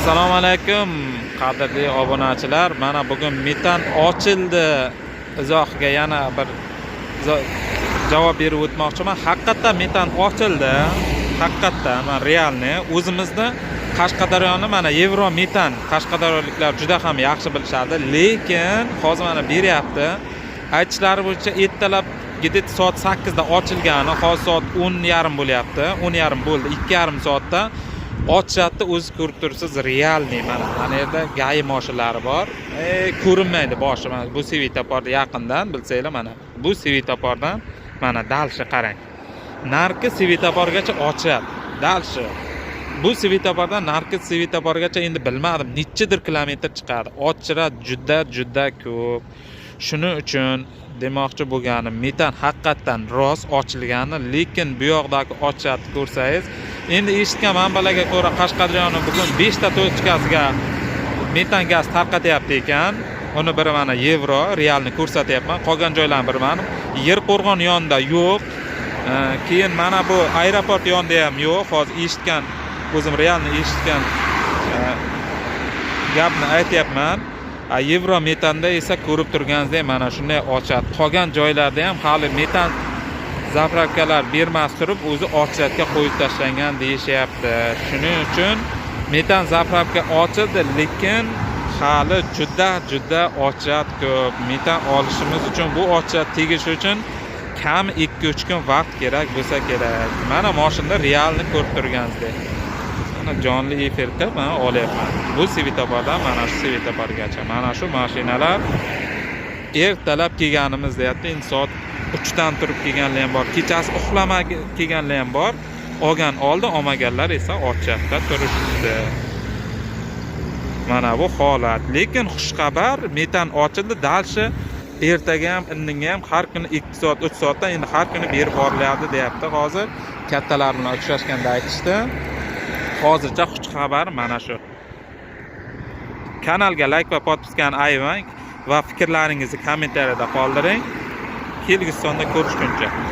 Assalomu alaykum qadrli obunachilar. Mana bugun metan ochildi izohiga yana bir javob berib o'tmoqchiman. Haqiqatan metan ochildi. Haqiqatan mana realni o'zimizni Qashqadaryoni mana Yevro metan Qashqadaryoliklar juda ham yaxshi bilishadi, lekin hozir mana beryapti. Aytishlari bo'yicha ertalab gidit soat 8 da ochilgani, hozir soat 10:30 bo'lyapti. 10:30 bo'ldi. 2,5 soatda ochyapti. O'zi ko'rib turibsiz, realni mana yerda gay moshinalari bor. Ko'rinmaydi boshi. Mana bu svetoforda yaqindan bilsanglar, mana bu svetofordan mana dalshi qarang. Narki svetoforgacha ochyapti. Dalshi. Bu svetofordan narki svetoforgacha endi bilmadim, nechidir kilometr chiqadi. Ochiradi juda ko'p. Shuning uchun demoqchi bo'lganim, metan haqiqatan rost ochilgani, lekin bu yoqdagi ochyapti ko'rsangiz. Endi eshitgan manbalarga ko'ra Qashqadaryoning bugun 5 ta tochkasiga metan gaz tarqatyapti ekan. Uni biri mana Yevro realni ko'rsatyapman. Qolgan joylarni bilmadim. Yerqo'rg'on yonida yo'q. Keyin mana bu aeroport yonida ham yo'q. Hozir eshitgan, o'zim realni eshitgan gapni aytyapman. Yevro metanda esa ko'rib turganingizdek mana shunday ochadi. Qolgan joylarda ham hali metan zapravkalar bermas turib o'zi ochlatga qo'yib tashlangan deyishyapti. Shuning uchun metan zapravka ochildi, lekin hali juda ochlat ko'p. Metan olishimiz uchun, bu ochlat tegishi uchun kam 2-3 kun vaqt kerak bo'lsa kerak. Mana mashinada realni ko'rib turganingizdek. Mana jonli efirda men olyapman. Bu svetofordan mana shu svetoforgacha. Mana shu mashinalar ertalab kelganimiz deyapti. Endi soat 3 dan turib kelganlar ham bor. Kechasi uxlamay kelganlar ham bor. Olgan oldi, olmaganlar esa ochyapti turishdi. Mana bu holat. Lekin xushxabar, metan ochildi, dalshi ertaga ham, indinga ham har kuni 2 soat, 3 soatdan endi har kuni berib boriladi deyapti. Hozir kattalar bilan uchrashganda aytishdi. Hozircha xushxabar mana shu. Kanalga like va podpiskani ayamang va fikrlaringizni kommentariyada qoldiring. Kelgusi sonda ko'rishguncha.